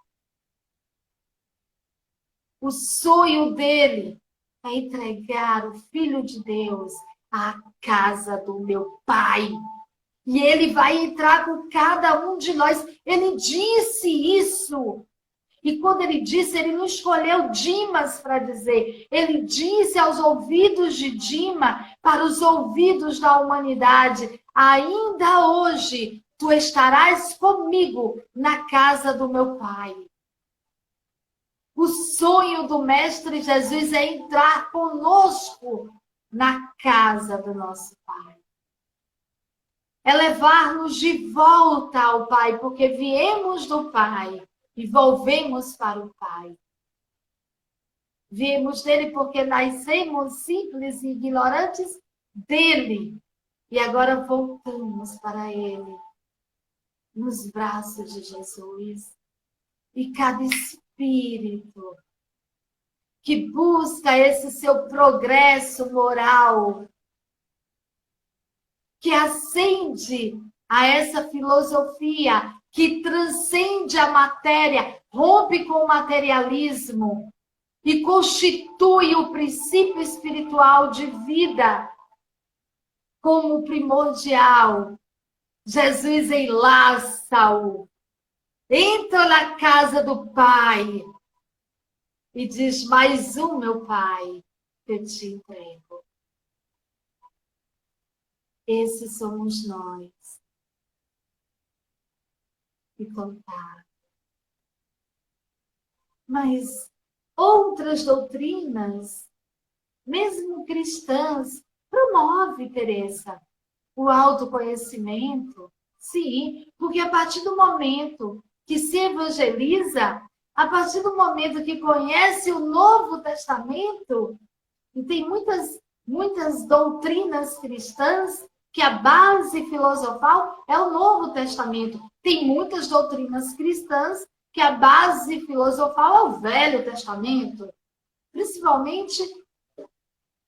O sonho dele é entregar o Filho de Deus à casa do meu Pai. E ele vai entrar com cada um de nós. Ele disse isso. E quando ele disse, ele não escolheu Dimas para dizer. Ele disse aos ouvidos de Dimas, para os ouvidos da humanidade: ainda hoje tu estarás comigo na casa do meu Pai. O sonho do Mestre Jesus é entrar conosco na casa do nosso Pai. É levar-nos de volta ao Pai, porque viemos do Pai e volvemos para o Pai. Viemos dele porque nascemos simples e ignorantes dele. E agora voltamos para ele, nos braços de Jesus. E cada espírito que busca esse seu progresso moral, que ascende a essa filosofia, que transcende a matéria, rompe com o materialismo e constitui o princípio espiritual de vida como primordial. Jesus enlaça-o, entra na casa do Pai e diz: mais um, meu Pai, que eu te entrego. Esses somos nós. E contar. Mas outras doutrinas, mesmo cristãs, promovem, Teresa, o autoconhecimento. Sim, porque a partir do momento que se evangeliza, a partir do momento que conhece o Novo Testamento, e tem muitas doutrinas cristãs que a base filosofal é o Novo Testamento. Tem muitas doutrinas cristãs que a base filosofal é o Velho Testamento. Principalmente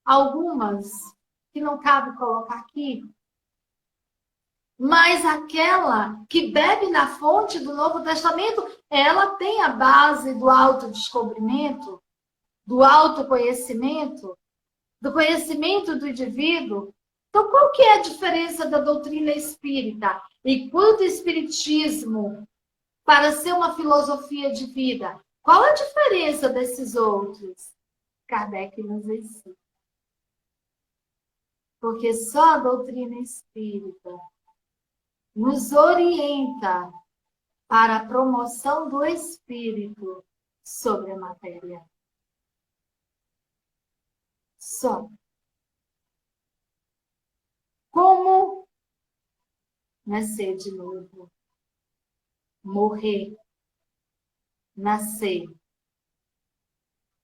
algumas que não cabe colocar aqui. Mas aquela que bebe na fonte do Novo Testamento, ela tem a base do autodescobrimento, do autoconhecimento, do conhecimento do indivíduo. Então, qual que é a diferença da doutrina espírita enquanto espiritismo para ser uma filosofia de vida? Qual a diferença desses outros? Kardec nos ensina. Porque só a doutrina espírita nos orienta para a promoção do espírito sobre a matéria. Só. Como nascer de novo? Morrer? Nascer?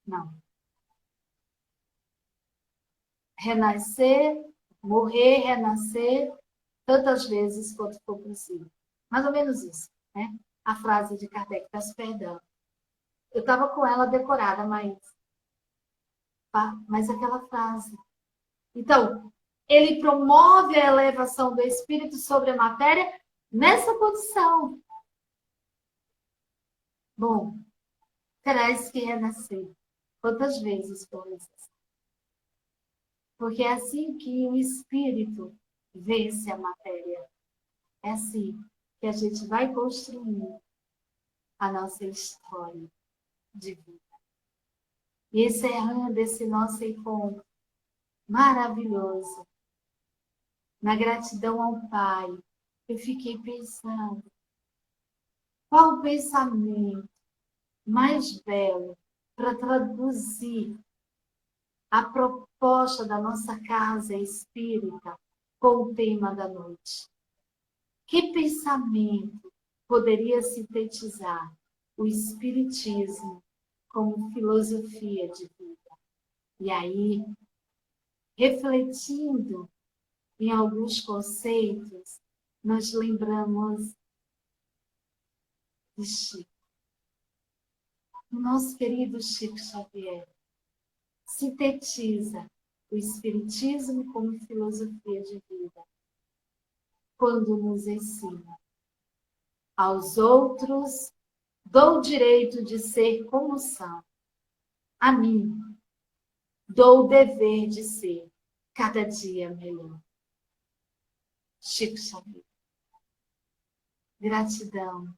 Não. Renascer, morrer, renascer, tantas vezes quanto for possível. Mais ou menos isso, né? A frase de Kardec, peço perdão. Eu estava com ela decorada, mas aquela frase. Então, ele promove a elevação do espírito sobre a matéria nessa condição. Bom, terás que renascer. Quantas vezes for necessário? Porque é assim que o espírito vence a matéria. É assim que a gente vai construir a nossa história de vida. E encerrando esse nosso encontro maravilhoso, na gratidão ao Pai, eu fiquei pensando, qual o pensamento mais belo para traduzir a proposta da nossa casa espírita com o tema da noite? Que pensamento poderia sintetizar o espiritismo como filosofia de vida? E aí, refletindo em alguns conceitos, nós lembramos de Chico. O nosso querido Chico Xavier sintetiza o espiritismo como filosofia de vida, quando nos ensina: aos outros dou o direito de ser como são, a mim dou o dever de ser cada dia melhor. Chico Xavier. Gratidão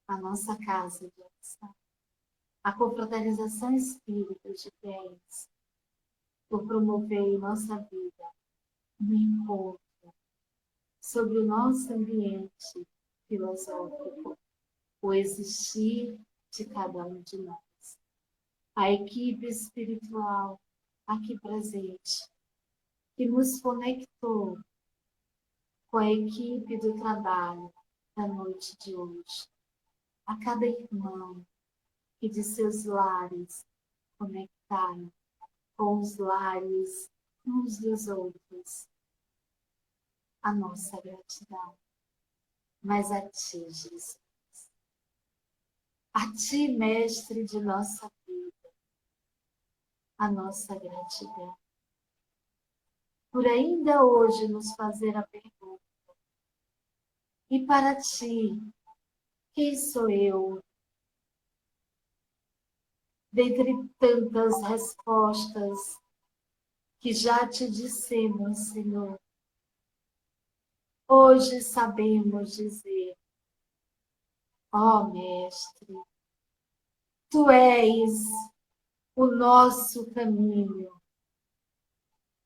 à nossa casa de oração, à confraternização espírita de fiéis, por promover em nossa vida um encontro sobre o nosso ambiente filosófico, o existir de cada um de nós. A equipe espiritual aqui presente que nos conectou com a equipe do trabalho da noite de hoje. A cada irmão que de seus lares conectaram com os lares uns dos outros. A nossa gratidão. Mas a ti, Jesus. A ti, mestre de nossa vida. A nossa gratidão. Por ainda hoje nos fazer a pergunta. E para ti, quem sou eu? Dentre tantas respostas que já te dissemos, Senhor, hoje sabemos dizer, ó Mestre, Tu és o nosso caminho.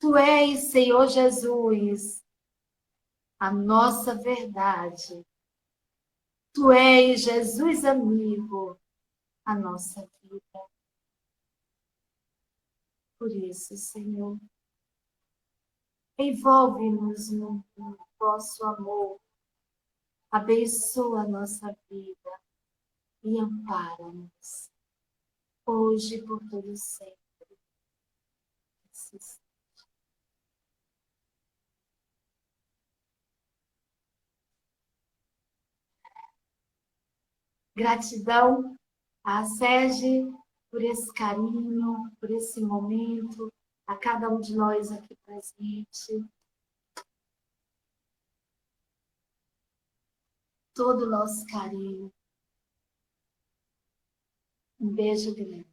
Tu és, Senhor Jesus, a nossa verdade. Tu és, Jesus amigo, a nossa vida. Por isso, Senhor, envolve-nos no vosso amor, abençoa a nossa vida e ampara-nos, hoje e por todo sempre. Gratidão a Sege por esse carinho, por esse momento, a cada um de nós aqui presente. Todo o nosso carinho. Um beijo grande.